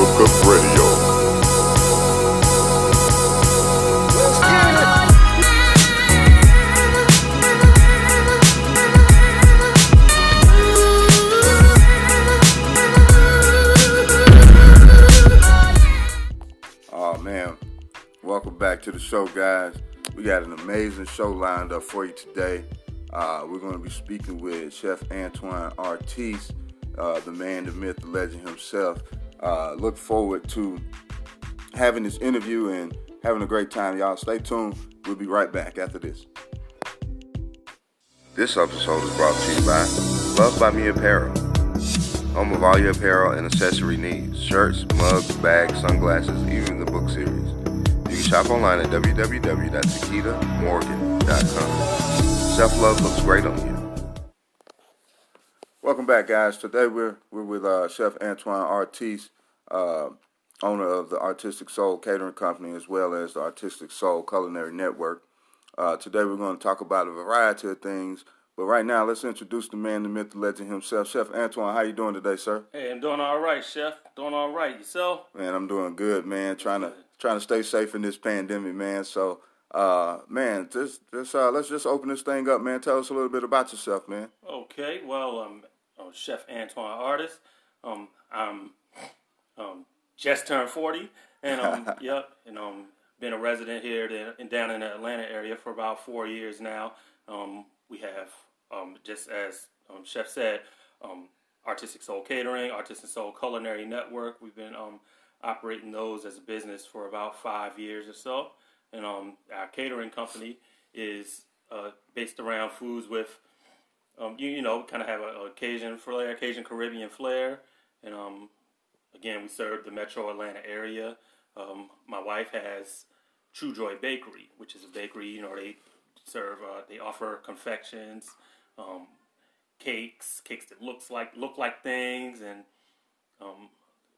Cook Radio. Oh man, welcome back to the show, guys. We got an amazing show lined up for you today. We're going to be speaking with Chef Antoine Artis, the man, the myth, the legend himself. Look forward to having this interview and having a great time, y'all. Stay tuned. We'll be right back after this. This episode is brought to you by Love By Me Apparel, home of all your apparel and accessory needs: shirts, mugs, bags, sunglasses, even the book series. You can shop online at www.takitamorgan.com. Self-love looks great on you. Welcome back, guys. Today we're with Chef Antoine Artis, owner of the Artistic Soul Catering Company, as well as the Artistic Soul Culinary Network. Today we're going to talk about a variety of things, but right now let's introduce the man, the myth, the legend himself. Chef Antoine, how you doing today, sir? Hey, I'm doing all right, Chef. Doing all right. Yourself? Man, I'm doing good, man. Trying to stay safe in this pandemic, man. So, man, let's just open this thing up, man. Tell us a little bit about yourself, man. Okay. Well, I'm Chef Antoine Artis. I'm just turned 40, and been a resident here down in the Atlanta area for about 4 years now. We have just as Chef said, Artistic Soul Catering, Artistic Soul Culinary Network. We've been operating those as a business for about 5 years or so. And our catering company is based around foods with, kind of have a Cajun flair, Cajun Caribbean flair. And again, we serve the metro Atlanta area. My wife has True Joy Bakery, which is a bakery. They serve, they offer confections, cakes that look like things, and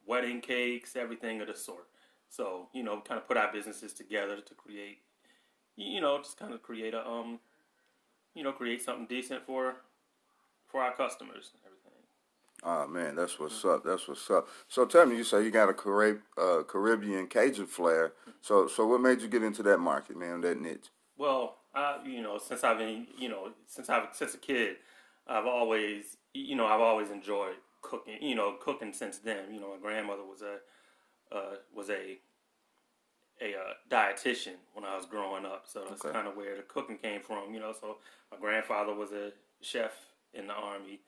wedding cakes, everything of the sort. So, kind of put our businesses together to create, just kind of create a, create something decent for our customers and everything. Oh, man, that's what's up. That's what's up. So tell me, you say you got a Caribbean Cajun flair. So what made you get into that market, man, that niche? Well, since I've been, since a kid, I've always enjoyed cooking. Cooking since then. My grandmother was a dietitian when I was growing up, so that's kind of where the cooking came from. So my grandfather was a chef in the Army,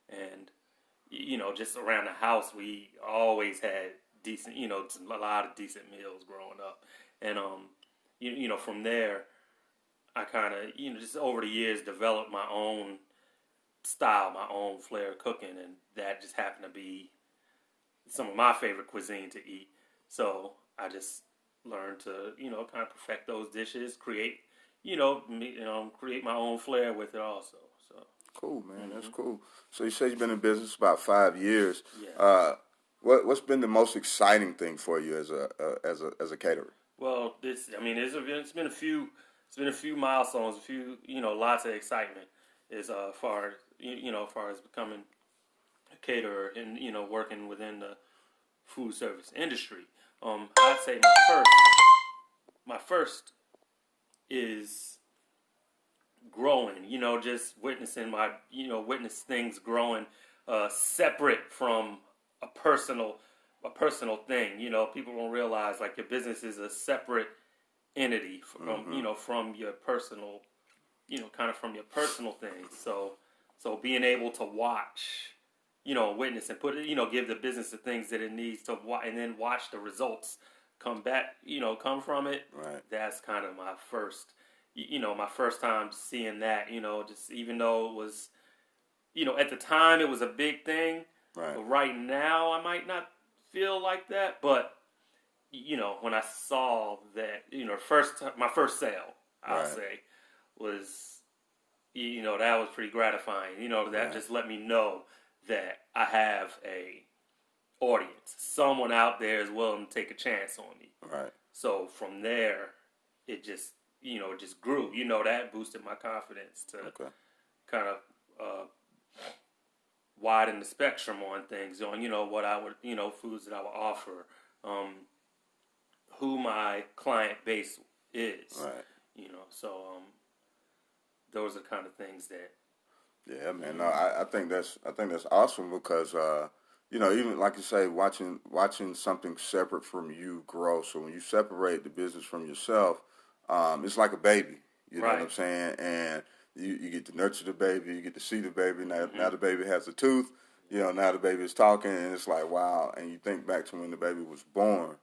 and just around the house we always had decent, a lot of decent meals growing up, and from there I kind of just over the years developed my own style, my own flair of cooking, and that just happened to be some of my favorite cuisine to eat. So I just learned to, kind of perfect those dishes, create my own flair with it also. So cool, man. That's cool. So you say you've been in business about 5 years. Yeah. What's been the most exciting thing for you as a caterer? Well, it's been a few milestones, lots of excitement as far as becoming a caterer and working within the food service industry. I'd say my first is growing. Just witnessing witness things growing, separate from a personal thing. People don't realize like your business is a separate entity from from your personal, kind of from your personal things. So being able to watch, witness and put it, give the business the things that it needs to, and then watch the results come back, come from it. Right. That's kind of my first time seeing that. Just even though it was, at the time it was a big thing. Right. But right now I might not feel like that, but when I saw that, my first sale, I'll say, was, that was pretty gratifying. That just let me know that I have a audience. Someone out there is willing to take a chance on me. Right. So from there, it just, just grew. That boosted my confidence to kind of widen the spectrum on things, on what I would, foods that I would offer, who my client base is, Right. So those are kind of things that. Yeah, man. No, I think that's awesome because even like you say, watching something separate from you grow. So when you separate the business from yourself, it's like a baby. You know what I'm Right. saying? And you get to nurture the baby, you get to see the baby. Now the baby has a tooth. Now the baby is talking, and it's like wow. And you think back to when the baby was born,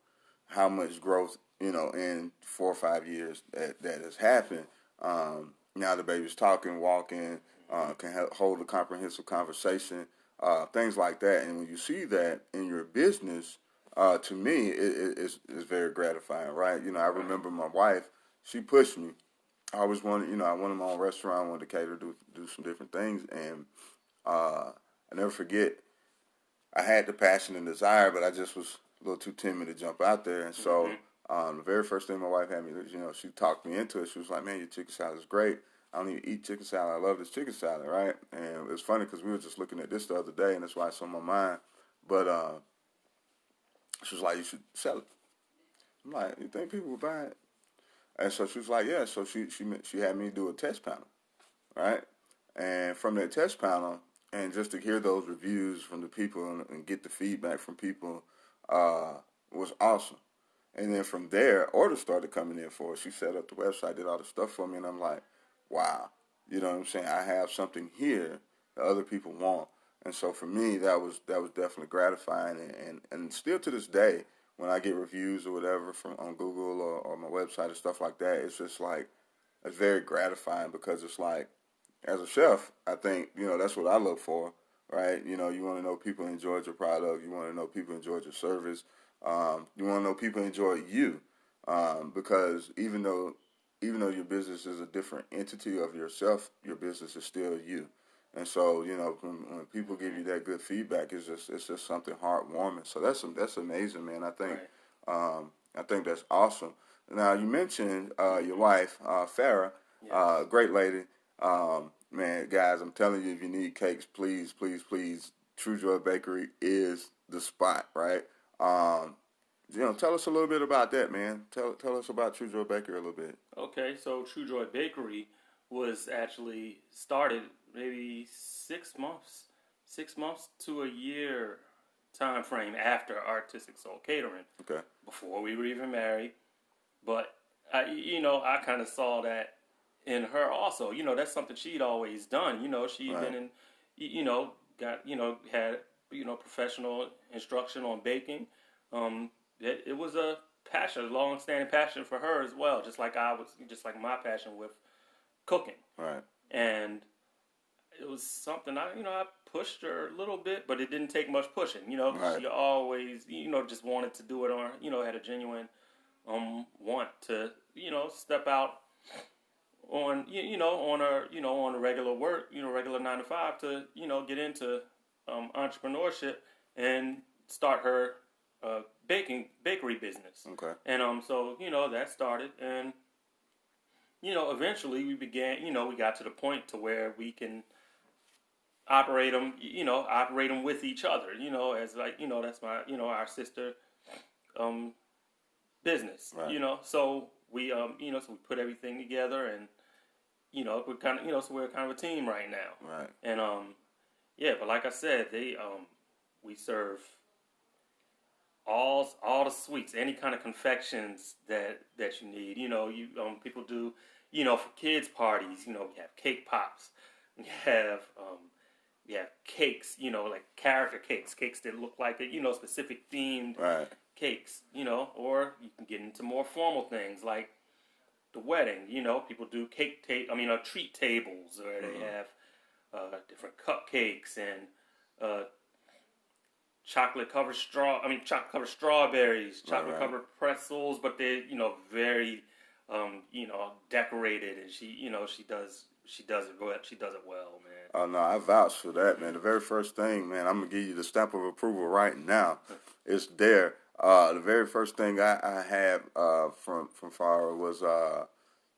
how much growth in 4 or 5 years that has happened. Now the baby's talking, walking, can hold a comprehensive conversation, things like that. And when you see that in your business, to me, it's very gratifying, right? I remember my wife, she pushed me. I always wanted, I wanted my own restaurant, I wanted to cater, do some different things. And I never forget, I had the passion and desire, but I just was a little too timid to jump out there. And so the very first thing my wife had me, she talked me into it. She was like, man, your chicken salad is great. I don't even eat chicken salad. I love this chicken salad, right? And it was funny because we were just looking at this the other day, and that's why it's on my mind. But she was like, you should sell it. I'm like, you think people will buy it? And so she was like, yeah. So she had me do a test panel, right? And from that test panel, and just to hear those reviews from the people and get the feedback from people was awesome. And then from there, orders started coming in for us. She set up the website, did all the stuff for me, and I'm like, wow. You know what I'm saying? I have something here that other people want. And so for me, that was definitely gratifying. And still to this day, when I get reviews or whatever from on Google or my website and stuff like that, it's just like, it's very gratifying because it's like, as a chef, I think, that's what I look for, right? You want to know people enjoyed your product. You want to know people enjoyed your service. You want to know people enjoy you, because even though your business is a different entity of yourself, your business is still you. And so, when people give you that good feedback, it's just something heartwarming. So that's amazing, man. I think that's awesome. Now you mentioned your wife, Farrah, Yes. great lady. Man, guys, I'm telling you, if you need cakes, please, please, please, True Joy Bakery is the spot, right? Tell us a little bit about that, man. Tell us about True Joy Bakery a little bit. Okay, so True Joy Bakery was actually started maybe 6 months to a year time frame after Artistic Soul Catering. Okay. Before we were even married, but I kind of saw that in her also. That's something she'd always done. She'd Right. been in, got had professional instruction on baking. It was a passion, a long-standing passion for her as well, just like my passion with cooking. Right. And it was something I pushed her a little bit, but it didn't take much pushing. Right. She always just wanted to do it on had a genuine want to step out on on a regular work, regular 9 to 5 to get into entrepreneurship and start her bakery business. Okay. And so that started, and eventually we began, we got to the point to where we can operate them with each other, as like, that's my, our sister business, Right. So we, so we put everything together, and, we're kind of, so we're kind of a team right now. Right. And, yeah, but like I said, we serve all the sweets, any kind of confections that you need. People do, for kids parties, we have cake pops, we have cakes, like character cakes that look like a, specific themed Right. cakes, or you can get into more formal things like the wedding. People do treat tables, where they have different cupcakes and chocolate covered strawberries, chocolate covered pretzels, but they're very decorated, and she does it well, man. Oh no, I vouch for that, man. The very first thing, man, I'm gonna give you the stamp of approval right now. It's there. The very first thing I had from Farrah was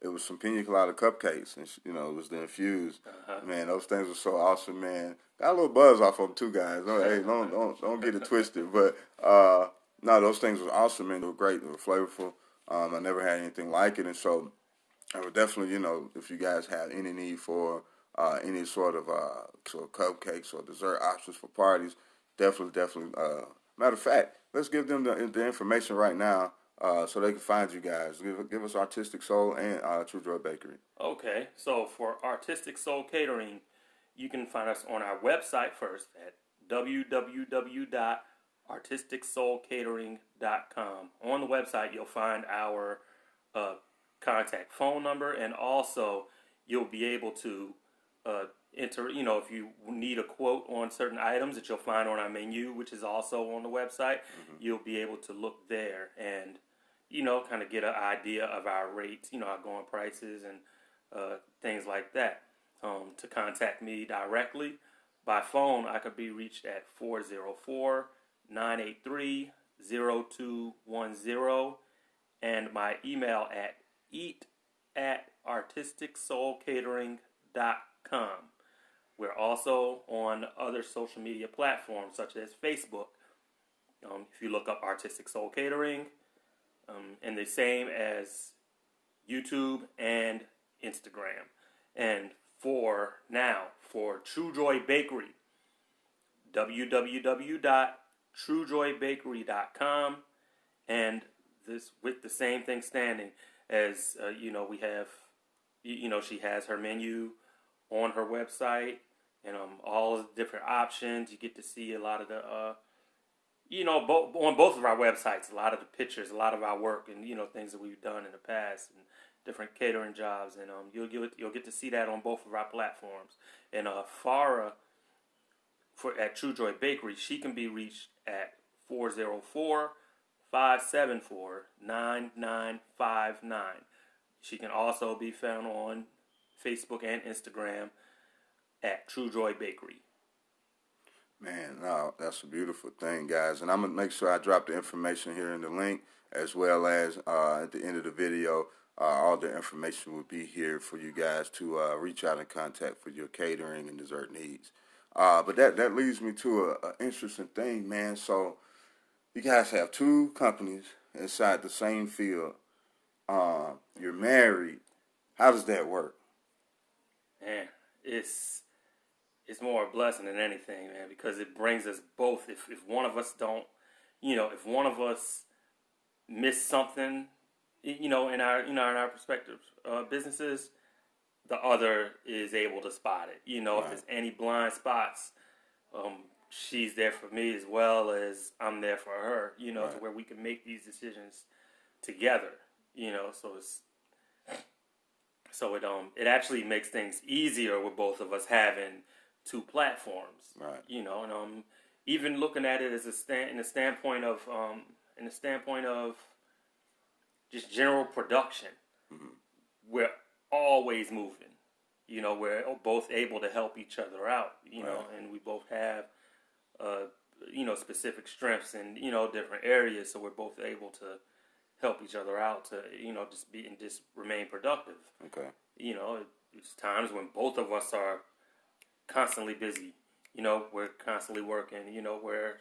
it was some pina colada cupcakes, and it was the infused. Man, those things were so awesome, man. Got a little buzz off of them too, guys. Hey, don't get it twisted. But no, those things were awesome, man. They were great. They were flavorful. I never had anything like it, and so I would definitely, if you guys have any need for any sort of cupcakes or dessert options for parties, definitely. Matter of fact, let's give them the information right now so they can find you guys. Give us Artistic Soul and True Joy Bakery. Okay, so for Artistic Soul Catering, you can find us on our website first at www.artisticsoulcatering.com. On the website, you'll find our contact phone number, and also you'll be able to enter, if you need a quote on certain items that you'll find on our menu, which is also on the website, you'll be able to look there and, kind of get an idea of our rates, our going prices and things like that. To contact me directly by phone, I could be reached at 404-983-0210, and my email at eat@artisticsoulcatering.com. We're also on other social media platforms such as Facebook. If you look up Artistic Soul Catering, and the same as YouTube and Instagram. And for True Joy Bakery, www.truejoybakery.com, and this with the same thing standing as we have. She has her menu on her website, and all the different options. You get to see a lot of the on both of our websites, a lot of the pictures, a lot of our work, and things that we've done in the past, and different catering jobs, and you'll get to see that on both of our platforms. And Farah at True Joy Bakery, she can be reached at 404-574-9959. She can also be found on Facebook and Instagram at True Joy Bakery. Man, no, that's a beautiful thing, guys. And I'm going to make sure I drop the information here in the link, as well as at the end of the video, all the information will be here for you guys to reach out and contact for your catering and dessert needs. But that leads me to an interesting thing, man. So you guys have two companies inside the same field. You're married. How does that work? Man, it's more a blessing than anything, man, because it brings us both. If one of us don't, if one of us miss something, in our respective businesses, the other is able to spot it. Right. If there's any blind spots, she's there for me as well as I'm there for her. Right. To where we can make these decisions together. So it actually makes things easier with both of us having two platforms. Right. And even looking at it as in the standpoint of just general production, we're always moving. We're both able to help each other out. And we both have specific strengths in different areas, so we're both able to help each other out to just remain productive. Okay. It's times when both of us are constantly busy. We're constantly working. Where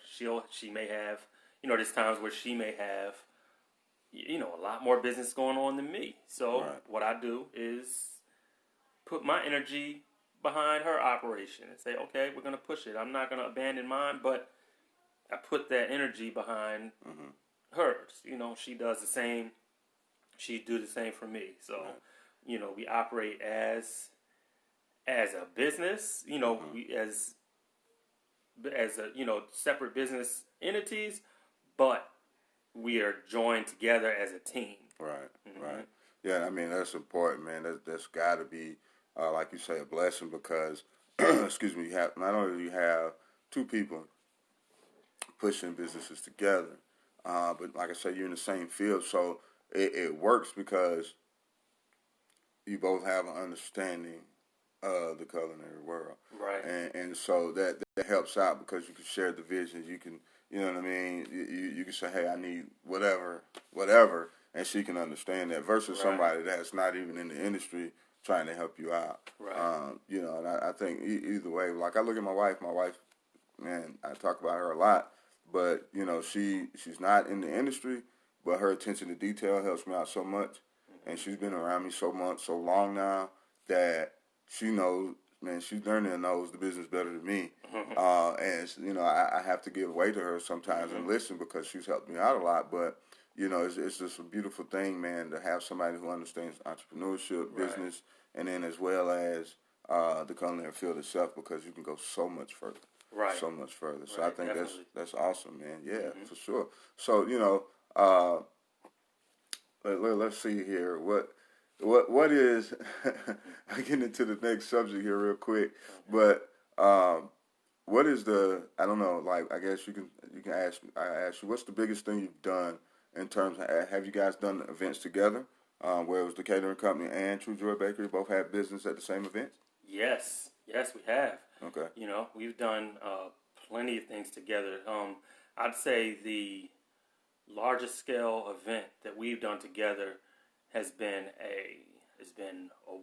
she may have there's times where she may have a lot more business going on than me. So right. What I do is put my energy behind her operation and say, okay, we're going to push it. I'm not going to abandon mine, but I put that energy behind hers. She does the same. She do the same for me. So, right. We operate as a business. We as a separate business entities, but we are joined together as a team. Right. Right. Yeah, I mean that's important, man. That's got to be, like you say, a blessing because, excuse me, you have not only do you have two people pushing businesses together, but like I said, you're in the same field, so it works because you both have an understanding of the culinary world, right? And so that helps out because you can share the visions. You can, you know what I mean. You can say, hey, I need whatever, and she can understand that versus somebody that's not even in the industry trying to help you out. Right. You know, and I think either way, like I look at my wife, man, I talk about her a lot, but you know, she's not in the industry, but her attention to detail helps me out so much, and she's been around me so long now that she knows, man, she's learning and knows the business better than me, and you know, I have to give way to her sometimes and listen because she's helped me out a lot, but. You know, it's just a beautiful thing, man, to have somebody who understands entrepreneurship, business, and then as well as the culinary field itself, because you can go so much further. Right. So much further. So Right, I think definitely. that's awesome, man. Yeah, for sure. So, you know, let's see here. What is I get into the next subject here real quick, but what is I don't know, like I guess you can ask you what's the biggest thing you've done in terms of have you guys done events together where it was the catering company and True Joy Bakery both had business at the same event? Yes, we have. Okay. You know, we've done plenty of things together. I'd say the largest scale event that we've done together has been a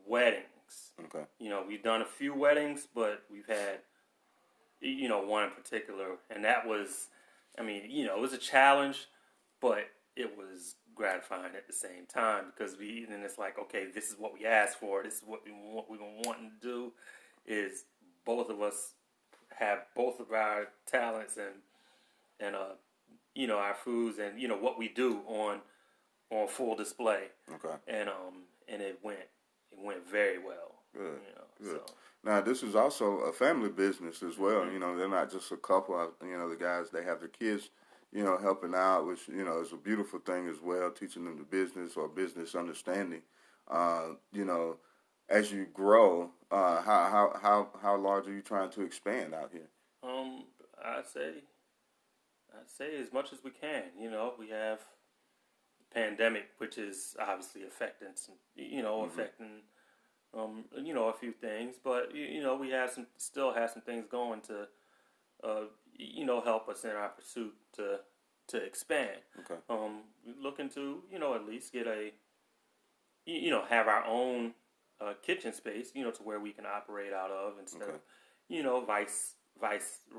weddings. Okay. You know, we've done a few weddings, but we've had one in particular, and that was, I mean, it was a challenge, but it was gratifying at the same time because then it's like, okay, this is what we asked for. This is what we've been wanting to do. Is both of us have both of our talents and our foods and what we do on full display. Okay. And it went very well. Good. Good. So. Now this is also a family business as well. You know, they're not just a couple. You know, the guys, they have their kids, helping out, which is a beautiful thing as well. Teaching them the business or business understanding. As you grow, how large are you trying to expand out here? I'd say as much as we can. We have the pandemic, which is obviously affecting some, affecting a few things, but we still have some things going to help us in our pursuit to expand. Okay. Looking to at least get have our own kitchen space, to where we can operate out of instead of vice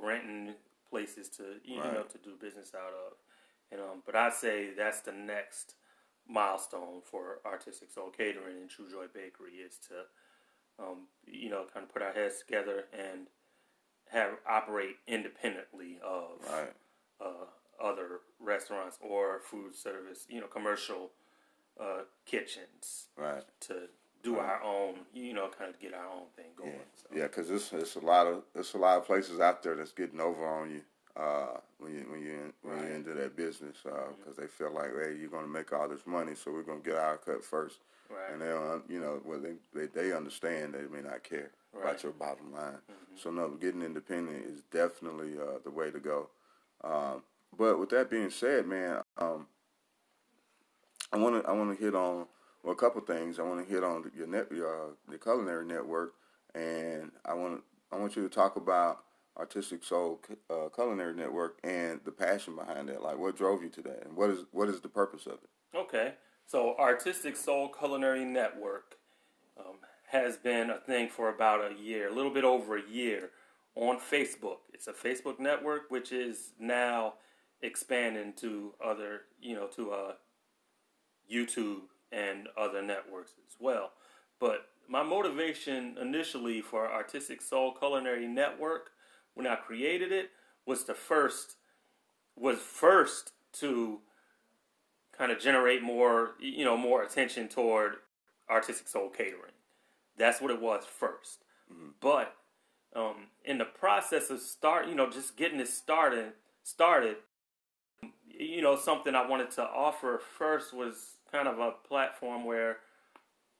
renting places to to do business out of. And but I'd say that's the next milestone for Artistic Soul Catering and True Joy Bakery is to kind of put our heads together and operate independently of other restaurants or food service, commercial kitchens, to do our own, kind of get our own thing going. Yeah, because it's a lot of places out there that's getting over on you when you're into that business because they feel like, hey, you're going to make all this money, so we're going to get our cut first. Right. And they don't, they understand they may not care about your bottom line. So no, getting independent is definitely the way to go. But with that being said, man, I want to hit on a couple things. I want to hit on the culinary network, and I want you to talk about Artistic Soul Culinary Network and the passion behind it. Like, what drove you to that, and what is the purpose of it? Okay, so Artistic Soul Culinary Network has been a thing for about a year, a little bit over a year, on Facebook. It's a Facebook network which is now expanding to other, to YouTube and other networks as well. But my motivation initially for Artistic Soul Culinary Network, when I created it, was first to kind of generate more attention toward Artistic Soul Catering. That's what it was first. Mm-hmm. But in the process of just getting it started, something I wanted to offer first was kind of a platform where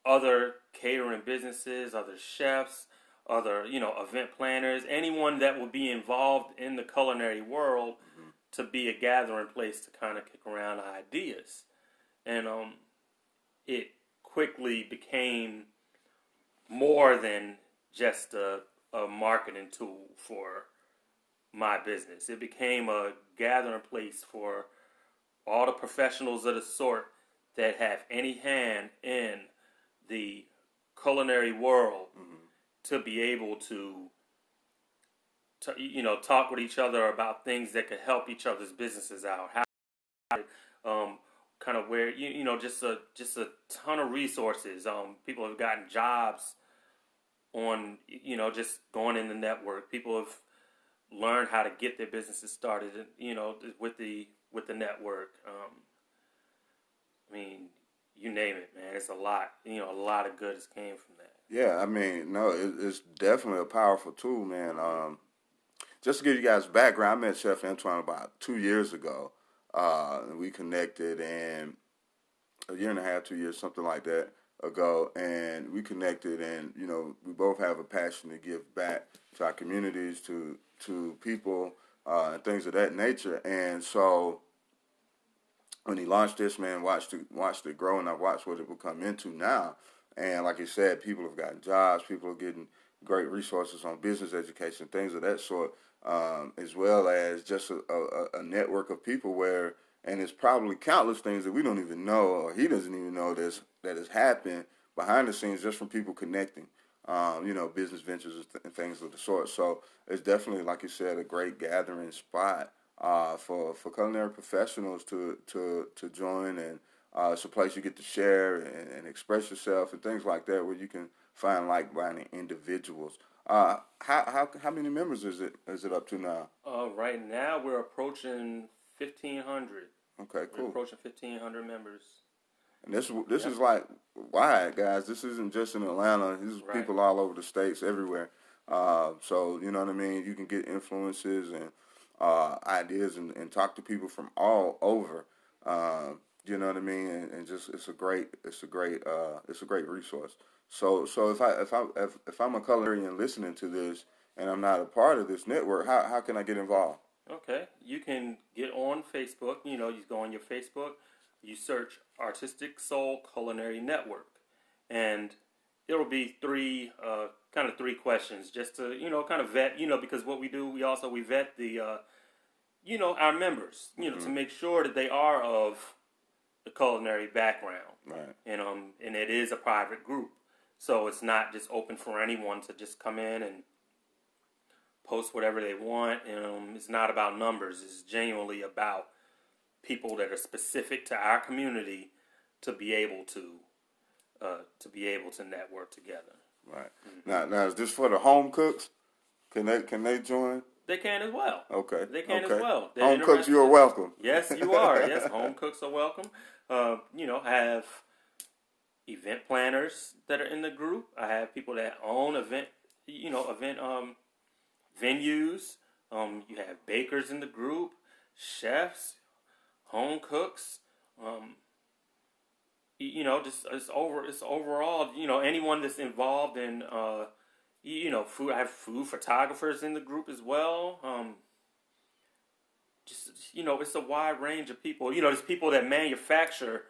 other catering businesses, other chefs, other, event planners, anyone that will be involved in the culinary world to be a gathering place to kind of kick around ideas. And it quickly became more than just a marketing tool for my business. It became a gathering place for all the professionals of the sort that have any hand in the culinary world to be able to talk with each other about things that could help each other's businesses out. Kind of where just a ton of resources. People have gotten jobs on just going in the network. People have learned how to get their businesses started. With the network. I mean, you name it, man. It's a lot. A lot of good has came from that. Yeah, I mean, no, it's definitely a powerful tool, man. Just to give you guys background, I met Chef Antoine about 2 years ago. We connected, and a year and a half, 2 years, something like that ago, and we connected, and we both have a passion to give back to our communities, to people, and things of that nature. And so when he launched this, man, watched it grow, and I watched what it will come into now. And like you said, people have gotten jobs, people are getting great resources on business education, things of that sort, as well as just a network of people where, and it's probably countless things that we don't even know, or he doesn't even know that has happened behind the scenes just from people connecting, business ventures and things of the sort. So it's definitely, like you said, a great gathering spot for culinary professionals to join, and it's a place you get to share and express yourself and things like that, where you can find like-minded individuals. How many members is it up to now? Right now we're approaching 1,500. Okay, cool. We're approaching 1,500 members. And this is like wide, guys. This isn't just in Atlanta. This is people all over the states, everywhere. So you know what I mean. You can get influences and ideas and talk to people from all over. You know what I mean, and just it's a great resource. So if I'm a culinarian listening to this and I'm not a part of this network, how can I get involved? Okay, you can get on Facebook. You go on your Facebook, you search Artistic Soul Culinary Network, and it'll be three questions just to kind of vet. Because what we do, we vet the our members. To make sure that they are of the culinary background, right? And it is a private group, so it's not just open for anyone to just come in and post whatever they want. It's not about numbers. It's genuinely about people that are specific to our community to be able to network together. Right. Now is this for the home cooks? Can they join? They can as well. Okay. They can as well. Home cooks, you are welcome. Yes, you are. Yes, home cooks are welcome. I have event planners that are in the group. I have people that own event venues. You have bakers in the group, chefs, home cooks. It's overall. Anyone that's involved in food. I have food photographers in the group as well. It's a wide range of people. There's people that manufacture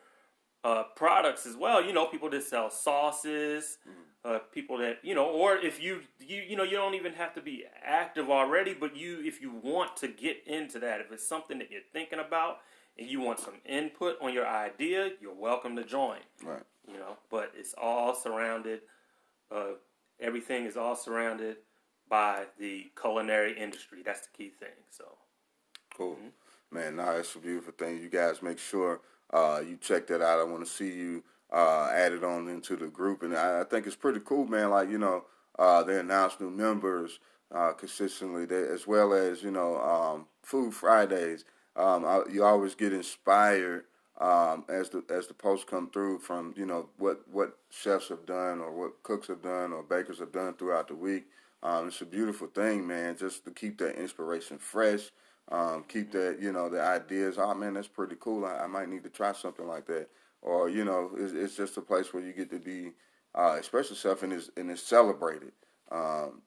products as well. People that sell sauces. People that or if you don't even have to be active already, but if you want to get into that, if it's something that you're thinking about and you want some input on your idea, you're welcome to join. Right. But it's all surrounded. Everything is all surrounded by the culinary industry. That's the key thing. So cool, man. Nah, it's a beautiful thing. You guys make sure you check that out. I want to see you added on into the group, and I think it's pretty cool, man. Like they announce new members consistently, as well as Food Fridays. You always get inspired as the posts come through from what chefs have done or what cooks have done or bakers have done throughout the week. It's a beautiful thing, man. Just to keep that inspiration fresh, keep that the ideas. Oh man, that's pretty cool. I might need to try something like that. Or it's just a place where you get to be express yourself and it's celebrated. And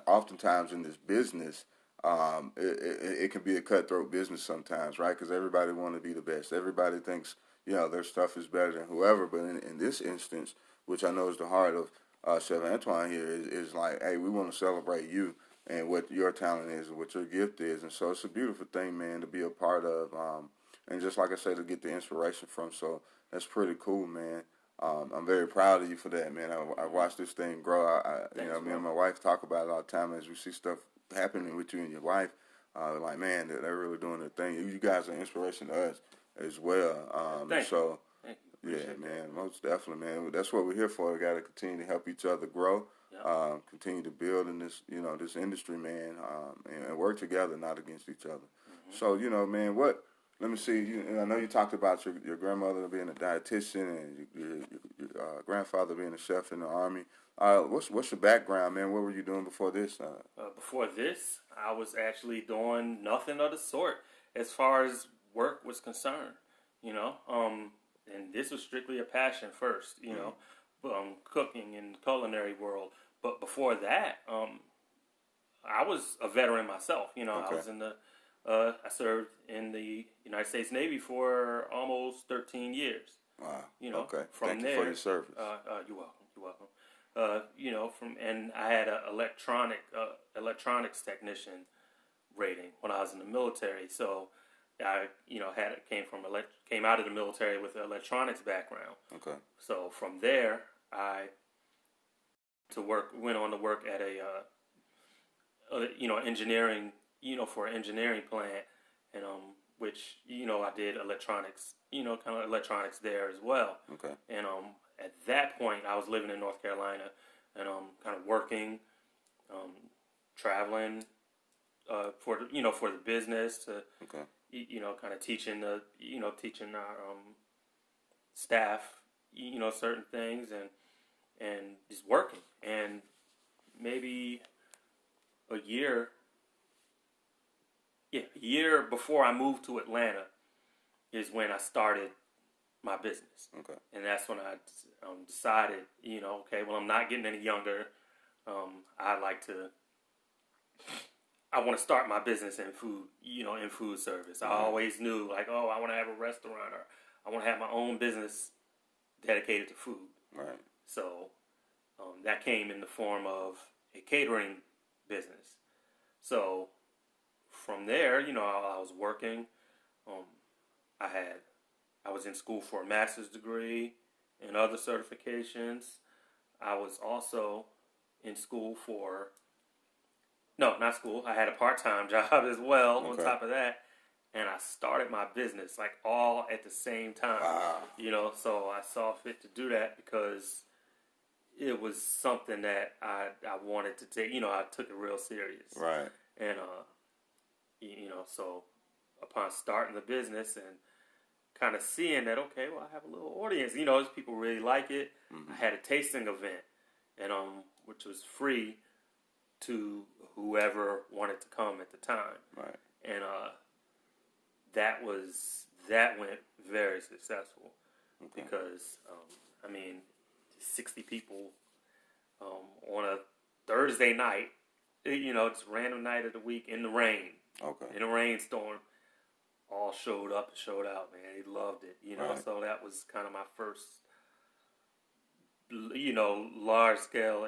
oftentimes in this business, it can be a cutthroat business sometimes, right? Because everybody want to be the best. Everybody thinks their stuff is better than whoever. But in this instance, which I know is the heart of Chef Antoine here, is like, hey, we want to celebrate you and what your talent is and what your gift is. And so it's a beautiful thing, man, to be a part of. and just like I say, to get the inspiration from. So that's pretty cool, man. I'm very proud of you for that, man. I watched this thing grow. Me and my wife talk about it all the time as we see stuff happening with you and your wife. Like, man, they're really doing their thing. You guys are inspiration to us as well. Thank you. Thank you. Yeah, man, most definitely, man. That's what we're here for. We got to continue to help each other grow, continue to build in this, this industry, man, and work together, not against each other. Mm-hmm. So, man, let me see. I know you talked about your grandmother being a dietitian and your grandfather being a chef in the Army. What's your background, man? What were you doing before this? Before this, I was actually doing nothing of the sort as far as work was concerned, and this was strictly a passion first, cooking in the culinary world. But before that, I was a veteran myself. Okay. I was I served in the United States Navy for almost 13 years. Wow. Okay. Thank you for your service. You're welcome. And I had an electronics technician rating when I was in the military. So I, came out of the military with an electronics background. Okay. So from there, I went on to work at engineering, for an engineering plant, and which I did electronics, kind of electronics there as well. Okay. And at that point, I was living in North Carolina, and kind of working, traveling, for the business to. Okay. Kind of teaching our staff, certain things, and just working. And maybe a year before I moved to Atlanta is when I started my business. Okay. And that's when I decided, I'm not getting any younger. I want to start my business in food, in food service. I always knew, I want to have a restaurant, or I want to have my own business dedicated to food. Right. So that came in the form of a catering business. So from there, I was working. I was in school for a master's degree and other certifications. I was also in school for... No, not school. I had a part-time job as well on top of that. And I started my business, all at the same time. Wow. So I saw fit to do that because it was something that I wanted to take. I took it real serious. Right. And, so upon starting the business and kind of seeing that, okay, well, I have a little audience. People really like it. Mm-hmm. I had a tasting event, and which was free to whoever wanted to come at the time. Right. And that went very successful. Okay. Because 60 people on a Thursday night, it's a random night of the week in the rain. Okay. In a rainstorm, all showed up and showed out, man. They loved it, Right. So that was kind of my first, large scale,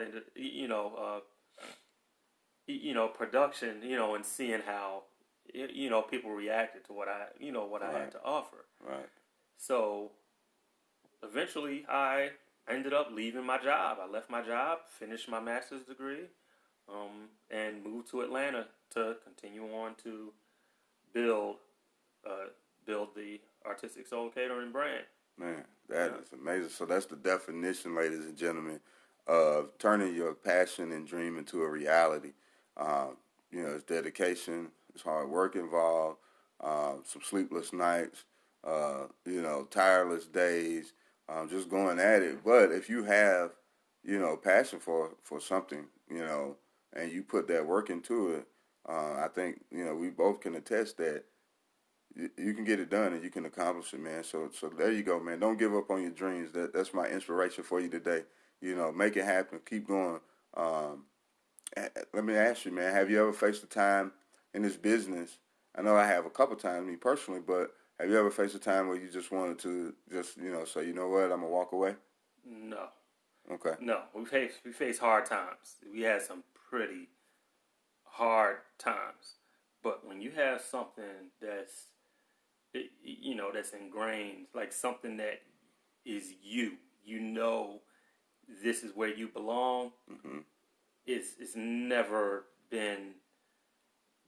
production, and seeing how, people reacted to what I Right. had to offer. Right. So eventually I ended up leaving my job. I left my job, finished my master's degree, and moved to Atlanta to continue on to build the Artistic Soul Catering brand. Man, that is amazing. So that's the definition, ladies and gentlemen, of turning your passion and dream into a reality. It's dedication, it's hard work involved, some sleepless nights, tireless days, just going at it. But if you have, passion for something, and you put that work into it, I think, we both can attest that you can get it done and you can accomplish it, man. So there you go, man. Don't give up on your dreams. That's my inspiration for you today. Make it happen. Keep going. Let me ask you, man, have you ever faced a time in this business? I know I have a couple times, me personally, but have you ever faced a time where you just wanted to say, you know what, I'm going to walk away? No. Okay. No, we faced hard times. We had some pretty hard times. But when you have something that's, that's ingrained, like something that is you. You know, this is where you belong. Mm-hmm. It's never been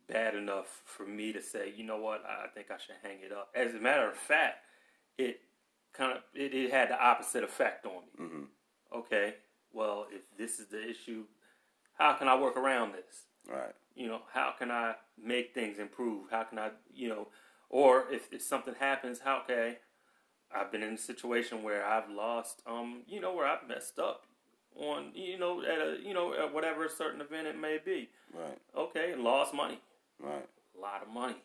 bad enough for me to say, you know what, I think I should hang it up. As a matter of fact, it had the opposite effect on me. Mm-hmm. Okay, well, if this is the issue, how can I work around this? Right. How can I make things improve? How can I, or if something happens, I've been in a situation where I've lost, where I've messed up on, at whatever certain event it may be. Right. Okay, lost money. Right. A lot of money.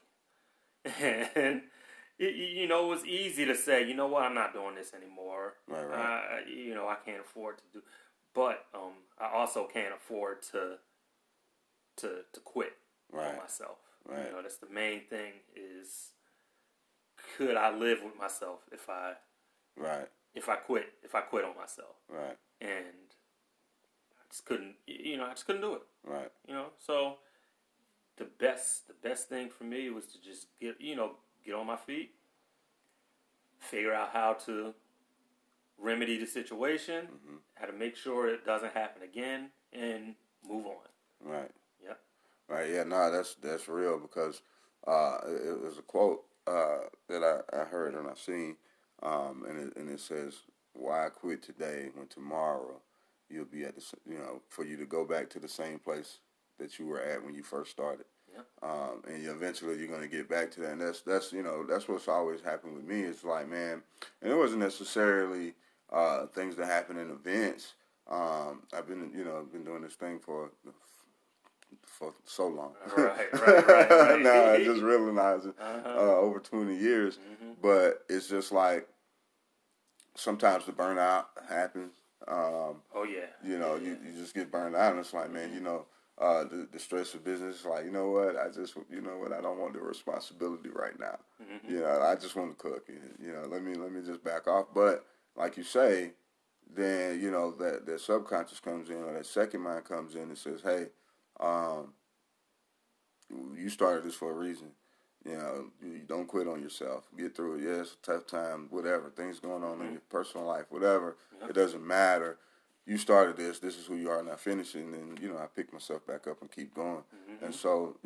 And, it was easy to say, you know what, I'm not doing this anymore. Right. I can't afford to do, but I also can't afford to quit on myself. Right. That's the main thing is, could I live with myself if I quit on myself? Right. And I just couldn't do it. Right. So the best thing for me was to just get on my feet, figure out how to remedy the situation, Mm-hmm. how to make sure it doesn't happen again, and move on. Right. Yep. Right. Yeah. No, that's real because it was a quote that I heard and I seen, and it says, "Why quit today when tomorrow you'll be at for you to go back to the same place that you were at when you first started." Yep. And eventually you're going to get back to that. And that's what's always happened with me. It's like, man, and it wasn't necessarily things that happen in events. I've been doing this thing for so long. Right. Now I just realized it over 20 years. Mm-hmm. But it's just like sometimes the burnout happens. Oh yeah. You just get burned out, and it's like, man, the stress of business is like, I don't want the responsibility right now. Mm-hmm. I just want to cook. Let me just back off. But like you say, then that subconscious comes in, or that second mind comes in and says, hey, you started this for a reason. You don't quit on yourself. Get through it. Yeah, it's a tough time, whatever. Things going on in your personal life, whatever. Yep. It doesn't matter. You started this. This is who you are now. Finish it, and then I pick myself back up and keep going. Mm-hmm. And so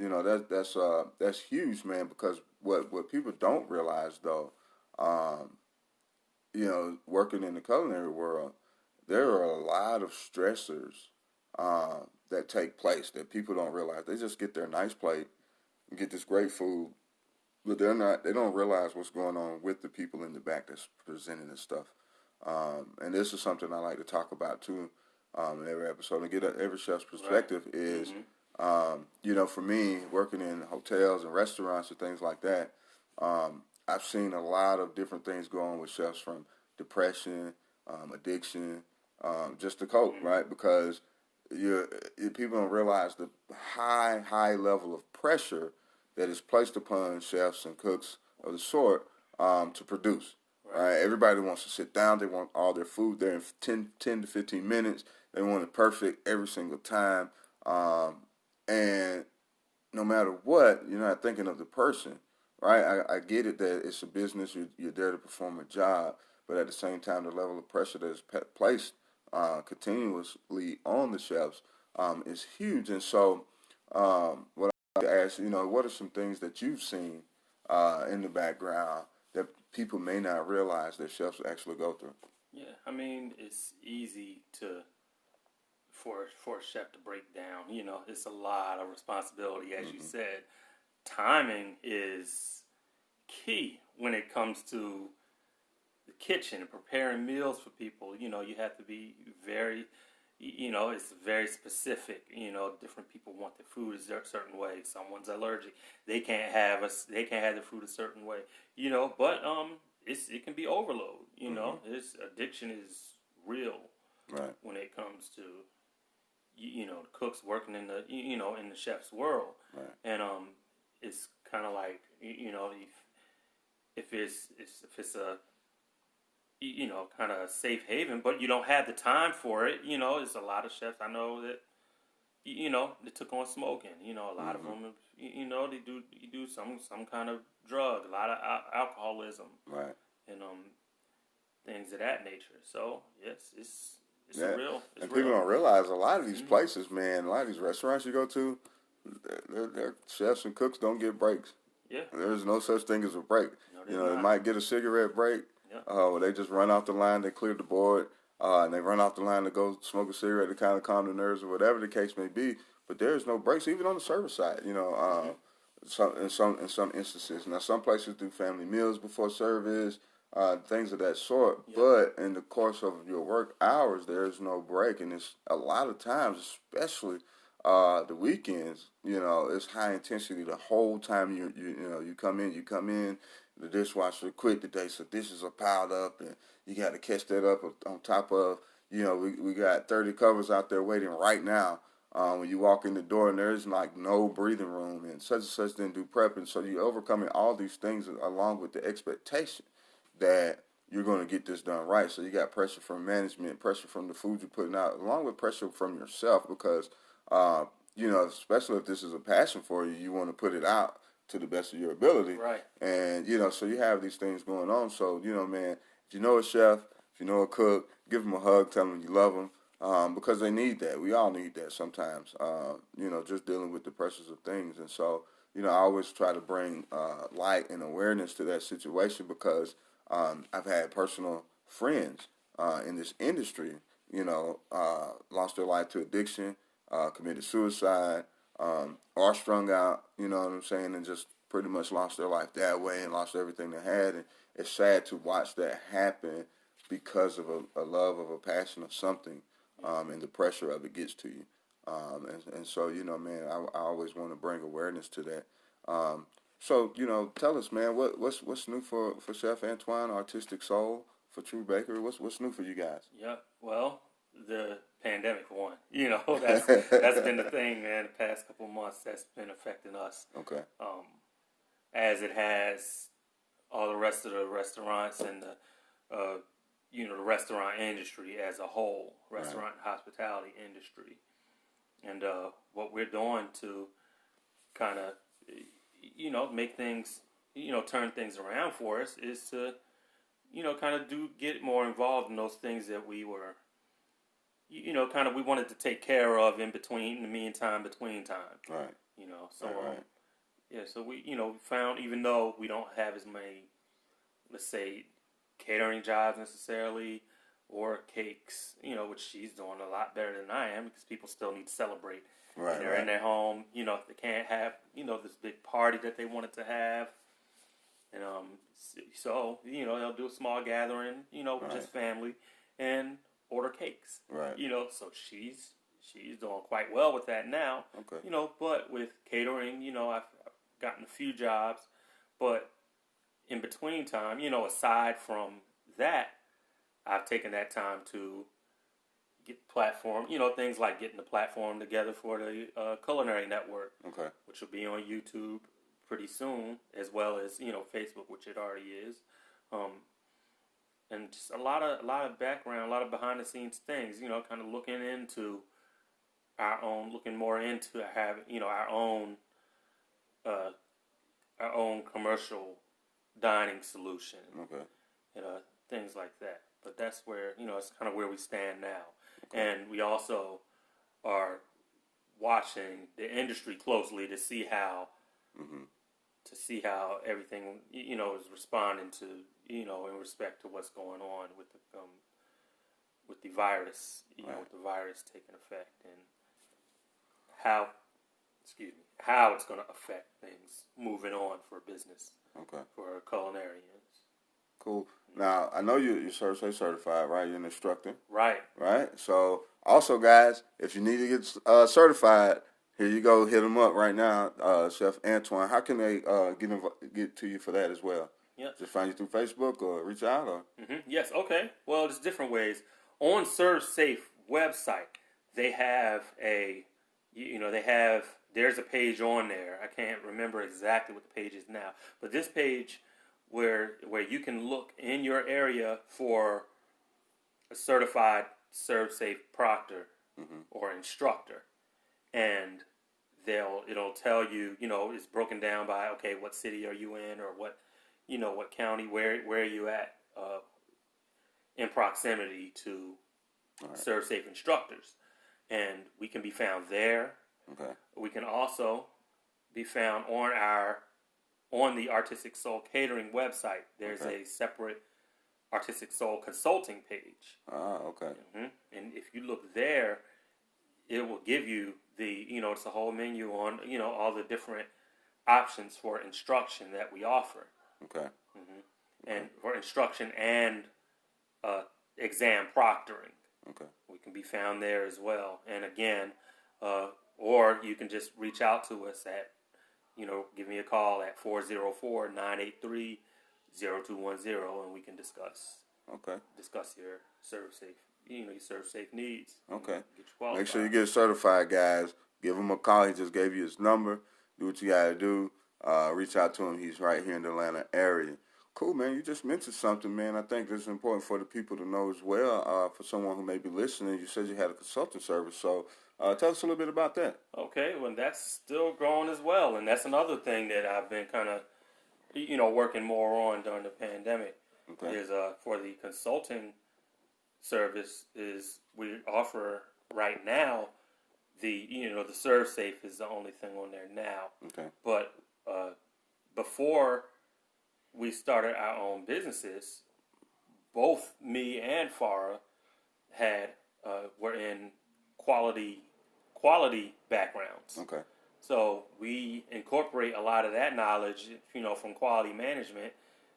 that's huge, man. Because what people don't realize though, working in the culinary world, there are a lot of stressors that take place that people don't realize. They just get their nice plate and get this great food, but they don't realize what's going on with the people in the back that's presenting this stuff. And this is something I like to talk about too in every episode and get every chef's perspective. Right. Is Mm-hmm. for me, working in hotels and restaurants and things like that, I've seen a lot of different things go on with chefs, from depression, addiction, just to cope, Mm-hmm. right? Because people don't realize the high level of pressure that is placed upon chefs and cooks of the sort to produce. Right? Everybody wants to sit down. They want all their food there in 10 to 15 minutes. They want it perfect every single time. And no matter what, you're not thinking of the person, right? I get it that it's a business. You're there to perform a job. But at the same time, the level of pressure that is placed continuously on the chefs is huge. And so what I ask, what are some things that you've seen in the background that people may not realize that chefs actually go through? Yeah, I mean, it's easy for a chef to break down. It's a lot of responsibility, as you said. Timing is key when it comes to the kitchen and preparing meals for people. You have to be very, it's very specific. Different people want their food a certain way. Someone's allergic; they can't have the food a certain way. But it can be overload. This addiction is real. Right. When it comes to cooks working in the in the chef's world. Right. And it's kind of like if it's a kind of safe haven, but you don't have the time for it. There's a lot of chefs I know that they took on smoking. A lot of them they do some kind of drug, a lot of alcoholism. alcoholism, Right. and things of that nature. So yes, it's Yeah. real. It's And real. people don't realize a lot of these places, man, a lot of these restaurants you go to, their chefs and cooks don't get breaks. Yeah. There's no such thing as a break. No, You know, not. they might get a cigarette break. Yeah. Where they just run off the line, they clear the board, and they run off the line to go smoke a cigarette to kind of calm the nerves or whatever the case may be. But there is no breaks, even on the service side. You know, in some instances. Now, some places do family meals before service, things of that sort. Yeah. But in the course of your work hours, there is no break, and it's a lot of times, especially the weekends. You know, it's high intensity the whole time. You come in. The dishwasher quit today, so dishes are piled up, and you got to catch that up on top of. You know, we got 30 covers out there waiting right now. When you walk in the door, and there's like no breathing room, and such didn't do prepping, so you're overcoming all these things along with the expectation that you're going to get this done right. So you got pressure from management, pressure from the food you're putting out, along with pressure from yourself because, you know, especially if this is a passion for you, you want to put it out to the best of your ability. Right. And, you know, so you have these things going on. So, you know, man, if you know a chef, if you know a cook, give them a hug, tell them you love them because they need that. We all need that sometimes, you know, just dealing with the pressures of things. And so, you know, I always try to bring light and awareness to that situation because I've had personal friends in this industry, you know, lost their life to addiction, committed suicide, or strung out, you know what I'm saying, and just pretty much lost their life that way and lost everything they had. And it's sad to watch that happen because of a love of a passion of something, and the pressure of it gets to you. And so, you know, man, I always want to bring awareness to that. So, you know, tell us, man, what's new for Chef Antoine Artistic Soul, for True Bakery? What's new for you guys? Yeah. Well, the pandemic one. You know, that's been the thing, man. The past couple of months, that's been affecting us. Okay. As it has all the rest of the restaurants and the you know, the restaurant industry as a whole, restaurant and hospitality industry, and what we're doing to kind of, you know, make things, you know, turn things around for us is to, you know, kind of get more involved in those things that we were, you know, kind of we wanted to take care of in the meantime, between time. Right. You know, so Right. yeah, so we, you know, found, even though we don't have as many, let's say, catering jobs necessarily, or cakes, you know, which she's doing a lot better than I am because people still need to celebrate. Right. And they're in their home, you know, if they can't have, you know, this big party that they wanted to have. And so, you know, they'll do a small gathering, you know, with just family and order cakes. Right. You know, so she's doing quite well with that now. Okay. You know, but with catering, you know, I've gotten a few jobs, but in between time, you know, aside from that, I've taken that time to get platform, you know, things like getting the platform together for the Culinary Network, Okay. which will be on YouTube pretty soon, as well as, you know, Facebook, which it already is, and just a lot of background, a lot of behind the scenes things, you know, kind of looking more into having, you know, our own commercial dining solution, Okay. and things like that. But that's where, you know, it's kind of where we stand now. Okay. And we also are watching the industry closely to see how everything, you know, is responding to, you know, in respect to what's going on with the virus, you know, with the virus taking effect, and how it's going to affect things moving on for business. Okay. For culinarians. Cool. Now, I know you're certified, right? You're an instructor. Right. Right? So, also, guys, if you need to get certified, here you go. Hit them up right now, Chef Antoine. How can they get to you for that as well? Yeah. Just find you through Facebook or reach out? Or? Yes, okay. Well, there's different ways. On ServeSafe website, they have there's a page on there. I can't remember exactly what the page is now, but this page where you can look in your area for a certified ServeSafe proctor or instructor, and it'll tell you, you know, it's broken down by, okay, what city are you in, or what, what county, where you at in proximity to Serve Safe instructors. And we can be found there. Okay. We can also be found on the Artistic Soul Catering website. There's a separate Artistic Soul Consulting page. Okay. And if you look there, it will give you it's a whole menu on, all the different options for instruction that we offer. Okay. And for instruction and exam proctoring. Okay. We can be found there as well. And again, or you can just reach out to us at, give me a call at 404-983-0210, and we can discuss your Serve Safe, your Serve Safe needs. Okay. Get you qualified. Make sure you get certified, guys. Give him a call. He just gave you his number. Do what you got to do. Reach out to him. He's right here in the Atlanta area. Cool, man. You just mentioned something, man. I think it's important for the people to know as well. For someone who may be listening, you said you had a consulting service. So tell us a little bit about that. Okay, well, that's still growing as well. And that's another thing that I've been kind of, working more on during the pandemic. Okay. Is for the consulting service is we offer right now the Serve Safe is the only thing on there now. Okay. But before we started our own businesses, both me and Farah were in quality backgrounds. Okay. So we incorporate a lot of that knowledge, from quality management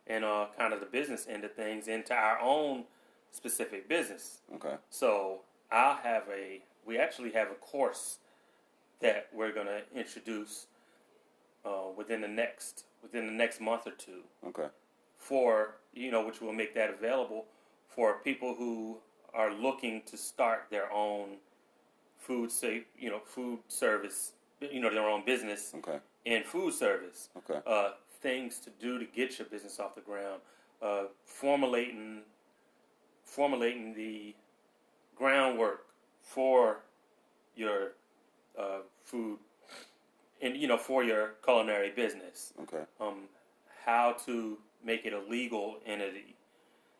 and kind of the business end of things into our own specific business. Okay. So we actually have a course that we're going to introduce within the next month or two. Okay. For which will make that available for people who are looking to start their own food service, their own business. Okay. In food service. Okay. Things to do to get your business off the ground. Formulating the groundwork for your food and for your culinary business. Okay. How to make it a legal entity.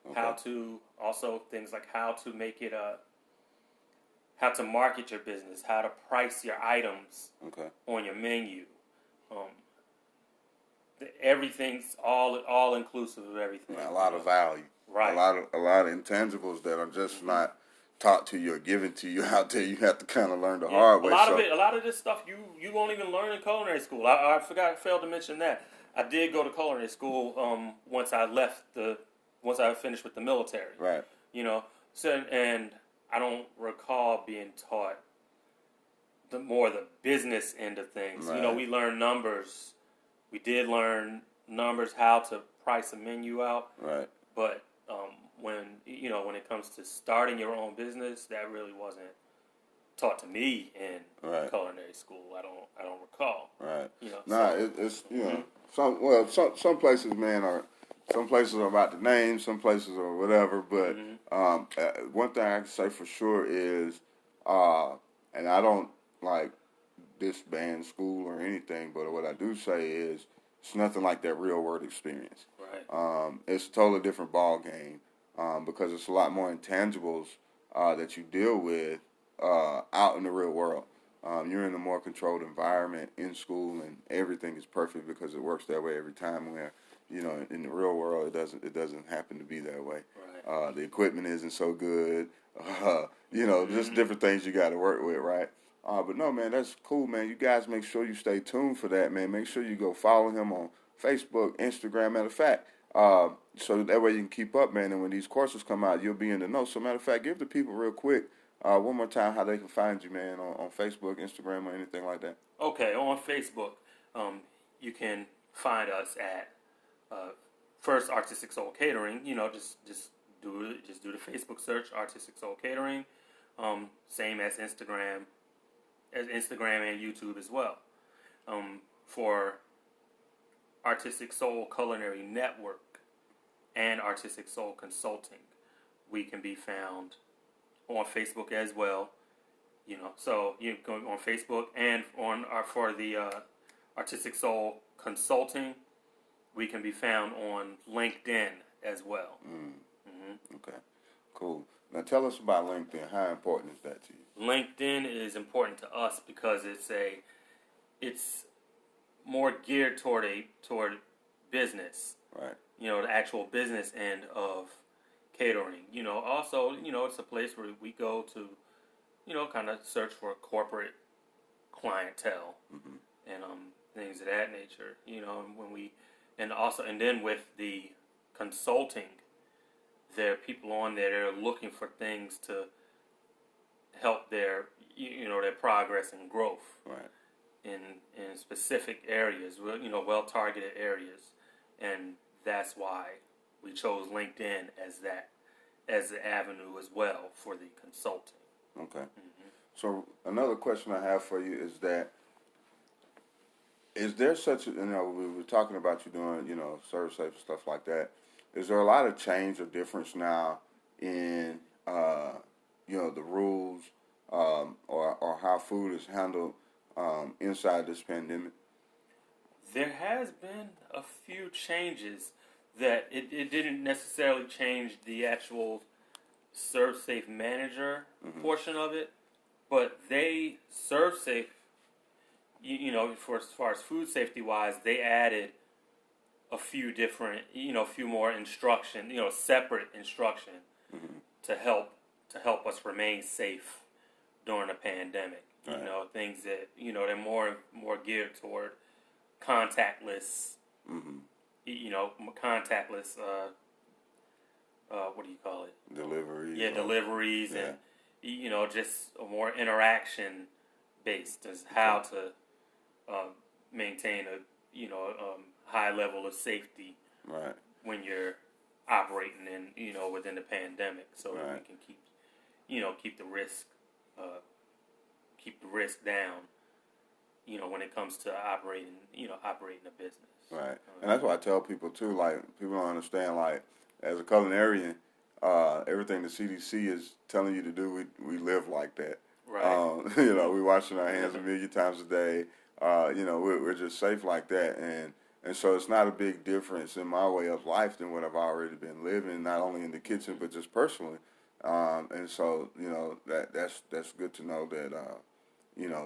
Okay. How to also things like how to make it how to market your business, how to price your items on your menu. Everything's all inclusive of everything. Man, a lot of value. Right. A lot of intangibles that are just not taught to you or given to you out there. You have to kind of learn the hard way. A lot of this stuff you won't even learn in culinary school. I failed to mention that. I did go to culinary school once I finished with the military. Right. And I don't recall being taught the business end of things. Right. We learned numbers. We did learn numbers, how to price a menu out. Right. But when it comes to starting your own business, that really wasn't taught to me in culinary school. I don't recall. Right. So, it's some places, man, some places are about the name, some places are whatever. But one thing I can say for sure is, and I don't like disband school or anything, but what I do say is it's nothing like that real world experience. Right. It's a totally different ball game because it's a lot more intangibles that you deal with out in the real world. You're in a more controlled environment in school, and everything is perfect because it works that way every time. Where in the real world, it doesn't happen to be that way. Right. The equipment isn't so good. Just different things you got to work with, right? But no, man, that's cool, man. You guys make sure you stay tuned for that, man. Make sure you go follow him on Facebook, Instagram, matter of fact, so that way you can keep up, man. And when these courses come out, you'll be in the know. So, matter of fact, give the people real quick one more time how they can find you, man, on Facebook, Instagram, or anything like that. Okay, on Facebook, you can find us at first Artistic Soul Catering. Just do the Facebook search, Artistic Soul Catering. Same as Instagram and YouTube as well. For Artistic Soul Culinary Network and Artistic Soul Consulting, we can be found on Facebook as well. So you can go on Facebook and for the Artistic Soul Consulting, we can be found on LinkedIn as well. Okay, cool. Now tell us about LinkedIn. How important is that to you? LinkedIn is important to us because it's more geared toward business. Right. The actual business end of catering. Also, it's a place where we go to, kind of search for corporate clientele and things of that nature. And then with the consulting, there are people on there that are looking for things to help their progress and growth. Right. In specific areas, well targeted areas, and that's why we chose LinkedIn as the avenue as well for the consulting. Okay. So another question I have for you is that, is there such a, we were talking about you doing, service safe stuff like that. Is there a lot of change or difference now in, the rules or how food is handled inside this pandemic? There has been a few changes that it didn't necessarily change the actual ServSafe manager portion of it, but they ServSafe, for as far as food safety wise, they added a few different, a few more instruction, separate instruction to help us remain safe during a pandemic. Right. Things that they're more geared toward contactless. Contactless. What do you call it? Deliveries. Yeah, deliveries, yeah. And just a more interaction based as how to maintain a high level of safety. Right. When you're operating within the pandemic, so that we can keep the risk down. When it comes to operating a business. Right. And that's what I tell people too. Like, people don't understand. Like, as a culinarian, everything the CDC is telling you to do, we live like that. Right. We're washing our hands a million times a day. We're just safe like that, and so it's not a big difference in my way of life than what I've already been living, not only in the kitchen but just personally. And so that's good to know that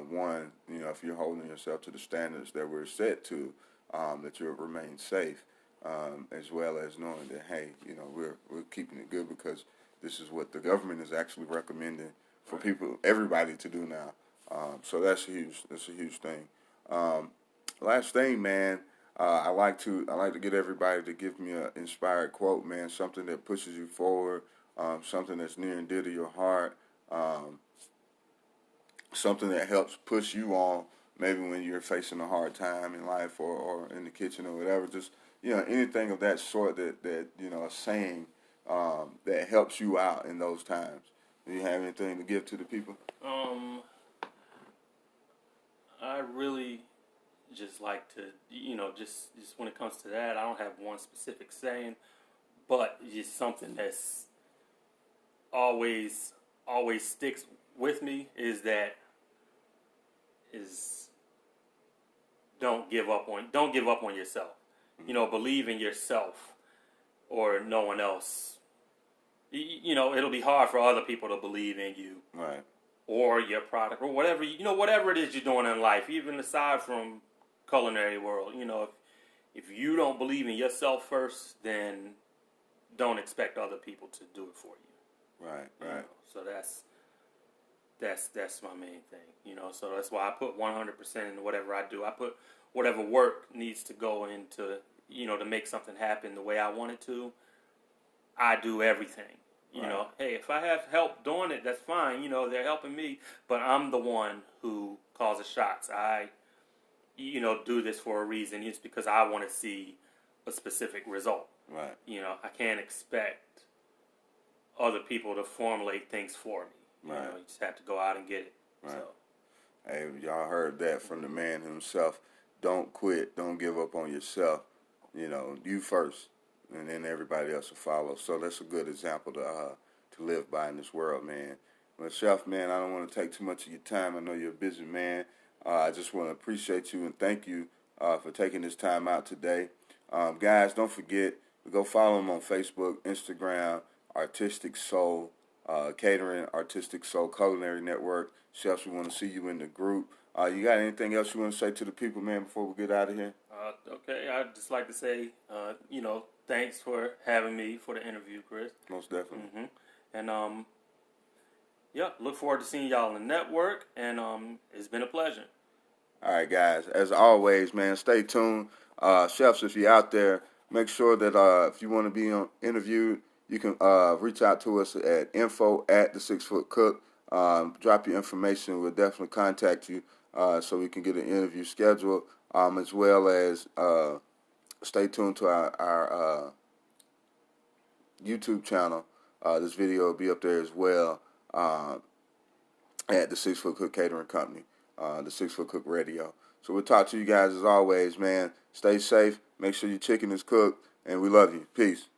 one, if you're holding yourself to the standards that we're set to, that you'll remain safe, as well as knowing that, hey, we're keeping it good because this is what the government is actually recommending for everybody to do now. So that's a huge thing. Last thing, man, I like to get everybody to give me an inspired quote, man, something that pushes you forward, something that's near and dear to your heart, something that helps push you on, maybe when you're facing a hard time in life or in the kitchen or whatever. Just anything of that sort that a saying that helps you out in those times. Do you have anything to give to the people? I really just like to, just when it comes to that, I don't have one specific saying, but just something that's always sticks with me is don't give up on yourself. Believe in yourself or no one else. It'll be hard for other people to believe in you. Right. Or your product, or whatever whatever it is you're doing in life, even aside from culinary world. If you don't believe in yourself first, then don't expect other people to do it for you. Right. So that's my main thing. So that's why I put 100% into whatever I do. I put whatever work needs to go into to make something happen the way I want it to. I do everything. Hey, if I have help doing it, that's fine. They're helping me, but I'm the one who calls the shots. I, do this for a reason. It's because I want to see a specific result. Right. I can't expect other people to formulate things for me. Right. You just have to go out and get it. Right. So. Hey, y'all heard that from the man himself. Don't quit. Don't give up on yourself. You first, and then everybody else will follow. So that's a good example to live by in this world, man. Well, Chef, man, I don't want to take too much of your time. I know you're a busy man. I just want to appreciate you and thank you for taking this time out today. Guys, don't forget to go follow him on Facebook, Instagram, Artistic Soul Catering, Artistic Soul Culinary Network. Chefs, we want to see you in the group. You got anything else you want to say to the people, man, before we get out of here? Okay, I'd just like to say, thanks for having me for the interview, Chris. Most definitely. And look forward to seeing y'all in the network. And it's been a pleasure. All right, guys. As always, man, stay tuned. Chefs, if you're out there, make sure that if you want to be interviewed, you can reach out to us at info@the6footcook. Drop your information. We'll definitely contact you so we can get an interview scheduled, as well as stay tuned to our YouTube channel. This video will be up there as well at the 6 Foot Cook Catering Company, the 6 Foot Cook Radio. So we'll talk to you guys as always, man. Stay safe. Make sure your chicken is cooked, and we love you. Peace.